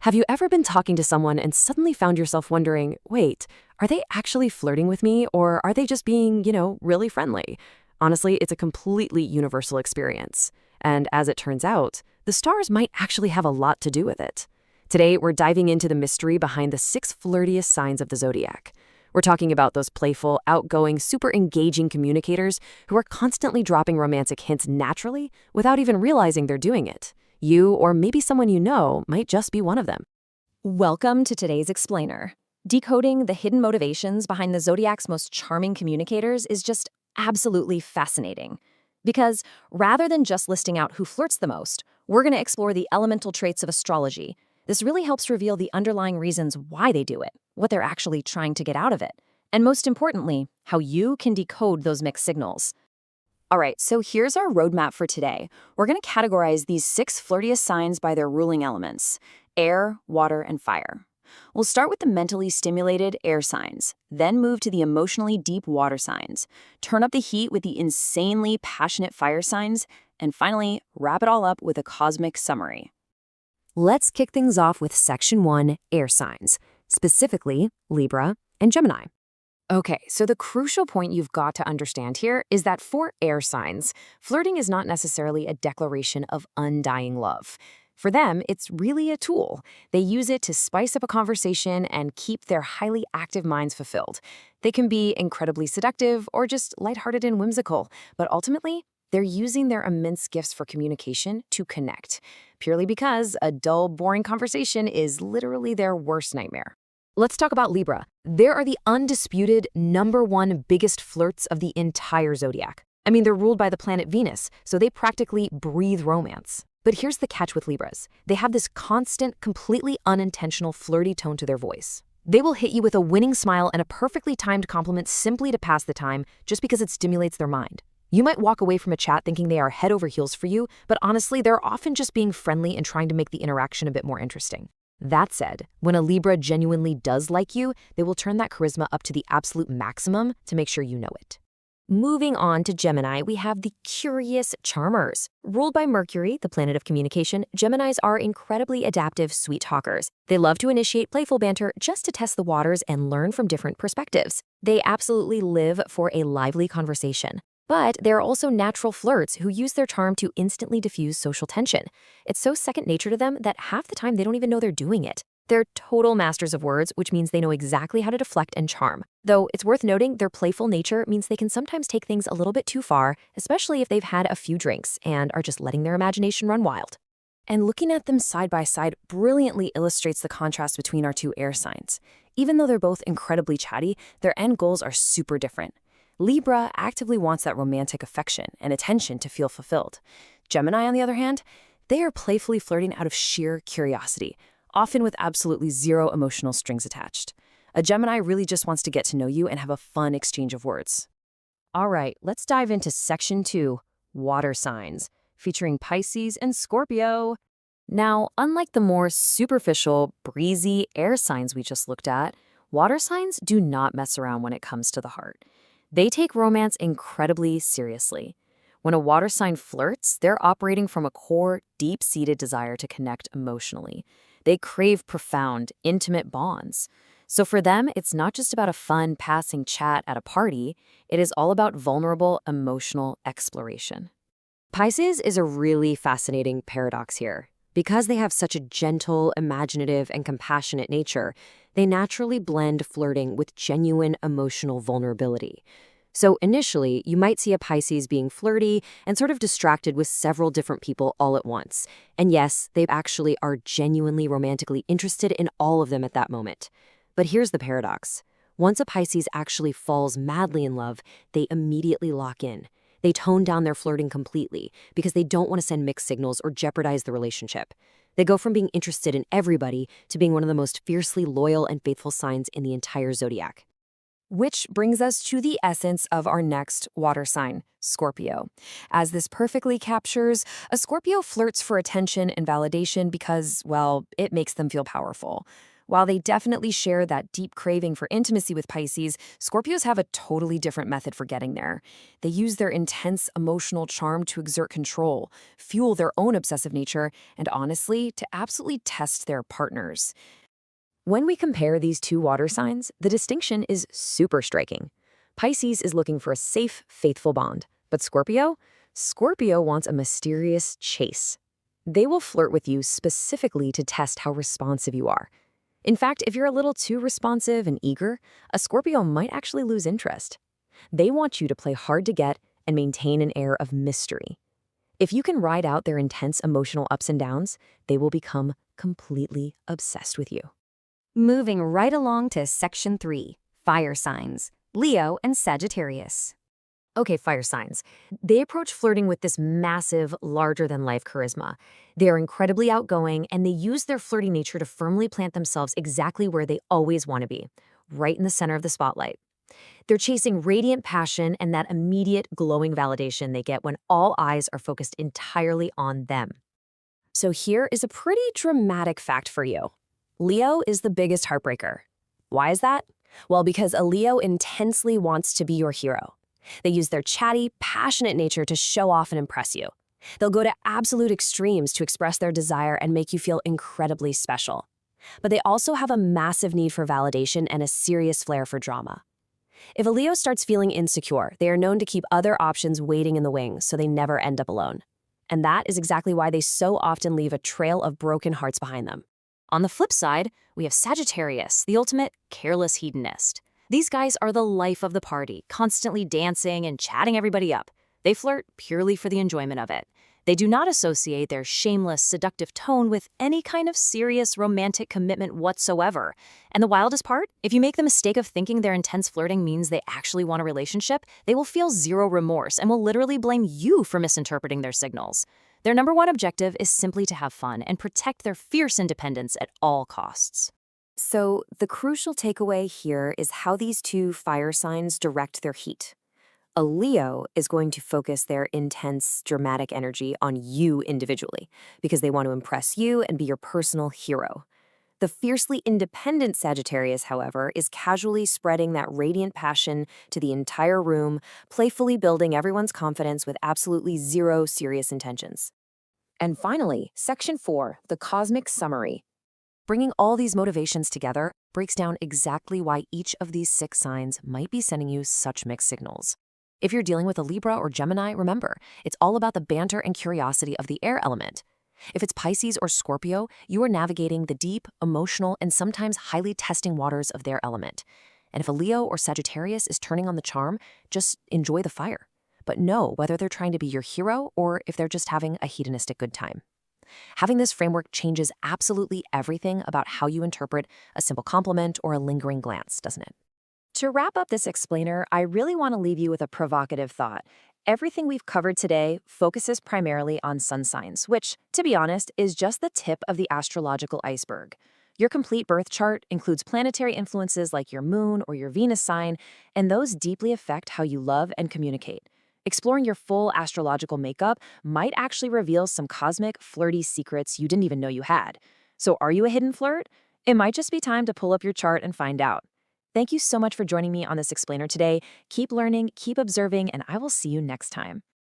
Have you ever been talking to someone and suddenly found yourself wondering, wait, are they actually flirting with me or are they just being, really friendly? Honestly, it's a completely universal experience. And as it turns out, the stars might actually have a lot to do with it. Today, we're diving into the mystery behind the 6 flirtiest signs of the zodiac. We're talking about those playful, outgoing, super engaging communicators who are constantly dropping romantic hints naturally without even realizing they're doing it. You, or maybe someone you know, might just be one of them. Welcome to today's Explainer. Decoding the hidden motivations behind the Zodiac's most charming communicators is just absolutely fascinating. Because rather than just listing out who flirts the most, we're going to explore the elemental traits of astrology. This really helps reveal the underlying reasons why they do it, what they're actually trying to get out of it, and most importantly, how you can decode those mixed signals. All right, so here's our roadmap for today. We're going to categorize these 6 flirtiest signs by their ruling elements: air, water, and fire. We'll start with the mentally stimulated air signs, then move to the emotionally deep water signs, turn up the heat with the insanely passionate fire signs, and finally, wrap it all up with a cosmic summary. Let's kick things off with Section 1, air signs, specifically Libra and Gemini. Okay, so the crucial point you've got to understand here is that for air signs, flirting is not necessarily a declaration of undying love. For them, it's really a tool. They use it to spice up a conversation and keep their highly active minds fulfilled. They can be incredibly seductive or just lighthearted and whimsical, but ultimately, they're using their immense gifts for communication to connect, purely because a dull, boring conversation is literally their worst nightmare. Let's talk about Libra. They are the undisputed #1 biggest flirts of the entire zodiac. I mean, they're ruled by the planet Venus, so they practically breathe romance. But here's the catch with Libras. They have this constant, completely unintentional flirty tone to their voice. They will hit you with a winning smile and a perfectly timed compliment simply to pass the time, just because it stimulates their mind. You might walk away from a chat thinking they are head over heels for you, but honestly, they're often just being friendly and trying to make the interaction a bit more interesting. That said, when a Libra genuinely does like you, they will turn that charisma up to the absolute maximum to make sure you know it. Moving on to Gemini, we have the curious charmers. Ruled by Mercury, the planet of communication, Geminis are incredibly adaptive sweet talkers. They love to initiate playful banter just to test the waters and learn from different perspectives. They absolutely live for a lively conversation. But they're also natural flirts who use their charm to instantly diffuse social tension. It's so second nature to them that half the time they don't even know they're doing it. They're total masters of words, which means they know exactly how to deflect and charm. Though it's worth noting their playful nature means they can sometimes take things a little bit too far, especially if they've had a few drinks and are just letting their imagination run wild. And looking at them side by side brilliantly illustrates the contrast between our 2 air signs. Even though they're both incredibly chatty, their end goals are super different. Libra actively wants that romantic affection and attention to feel fulfilled. Gemini, on the other hand, they are playfully flirting out of sheer curiosity, often with absolutely zero emotional strings attached. A Gemini really just wants to get to know you and have a fun exchange of words. All right, let's dive into Section 2, water signs, featuring Pisces and Scorpio. Now, unlike the more superficial, breezy air signs we just looked at, water signs do not mess around when it comes to the heart. They take romance incredibly seriously. When a water sign flirts, they're operating from a core, deep-seated desire to connect emotionally. They crave profound, intimate bonds. So for them, it's not just about a fun, passing chat at a party. It is all about vulnerable, emotional exploration. Pisces is a really fascinating paradox here. Because they have such a gentle, imaginative, and compassionate nature, they naturally blend flirting with genuine emotional vulnerability. So initially, you might see a Pisces being flirty and sort of distracted with several different people all at once. And yes, they actually are genuinely romantically interested in all of them at that moment. But here's the paradox. Once a Pisces actually falls madly in love, they immediately lock in. They tone down their flirting completely because they don't want to send mixed signals or jeopardize the relationship. They go from being interested in everybody to being one of the most fiercely loyal and faithful signs in the entire zodiac. Which brings us to the essence of our next water sign, Scorpio. As this perfectly captures, a Scorpio flirts for attention and validation because, well, it makes them feel powerful. While they definitely share that deep craving for intimacy with Pisces, Scorpios have a totally different method for getting there. They use their intense emotional charm to exert control, fuel their own obsessive nature, and honestly, to absolutely test their partners. When we compare these two water signs, the distinction is super striking. Pisces is looking for a safe, faithful bond, but Scorpio wants a mysterious chase. They will flirt with you specifically to test how responsive you are. In fact, if you're a little too responsive and eager, a Scorpio might actually lose interest. They want you to play hard to get and maintain an air of mystery. If you can ride out their intense emotional ups and downs, they will become completely obsessed with you. Moving right along to Section 3, Fire Signs, Leo and Sagittarius. Okay, fire signs. They approach flirting with this massive, larger-than-life charisma. They are incredibly outgoing, and they use their flirty nature to firmly plant themselves exactly where they always want to be, right in the center of the spotlight. They're chasing radiant passion and that immediate, glowing validation they get when all eyes are focused entirely on them. So here is a pretty dramatic fact for you. Leo is the biggest heartbreaker. Why is that? Well, because a Leo intensely wants to be your hero. They use their chatty, passionate nature to show off and impress you. They'll go to absolute extremes to express their desire and make you feel incredibly special. But they also have a massive need for validation and a serious flair for drama. If a Leo starts feeling insecure, they are known to keep other options waiting in the wings so they never end up alone. And that is exactly why they so often leave a trail of broken hearts behind them. On the flip side, we have Sagittarius, the ultimate careless hedonist. These guys are the life of the party, constantly dancing and chatting everybody up. They flirt purely for the enjoyment of it. They do not associate their shameless, seductive tone with any kind of serious romantic commitment whatsoever. And the wildest part? If you make the mistake of thinking their intense flirting means they actually want a relationship, they will feel zero remorse and will literally blame you for misinterpreting their signals. Their number one objective is simply to have fun and protect their fierce independence at all costs. So the crucial takeaway here is how these two fire signs direct their heat. A Leo is going to focus their intense, dramatic energy on you individually because they want to impress you and be your personal hero. The fiercely independent Sagittarius, however, is casually spreading that radiant passion to the entire room, playfully building everyone's confidence with absolutely zero serious intentions. And finally, Section 4, the Cosmic Summary. Bringing all these motivations together breaks down exactly why each of these 6 signs might be sending you such mixed signals. If you're dealing with a Libra or Gemini, remember, it's all about the banter and curiosity of the air element. If it's Pisces or Scorpio, you are navigating the deep, emotional, and sometimes highly testing waters of their element. And if a Leo or Sagittarius is turning on the charm, just enjoy the fire. But know whether they're trying to be your hero or if they're just having a hedonistic good time. Having this framework changes absolutely everything about how you interpret a simple compliment or a lingering glance, doesn't it? To wrap up this explainer, I really want to leave you with a provocative thought. Everything we've covered today focuses primarily on sun signs, which, to be honest, is just the tip of the astrological iceberg. Your complete birth chart includes planetary influences like your moon or your Venus sign, and those deeply affect how you love and communicate. Exploring your full astrological makeup might actually reveal some cosmic, flirty secrets you didn't even know you had. So are you a hidden flirt? It might just be time to pull up your chart and find out. Thank you so much for joining me on this explainer today. Keep learning, keep observing, and I will see you next time.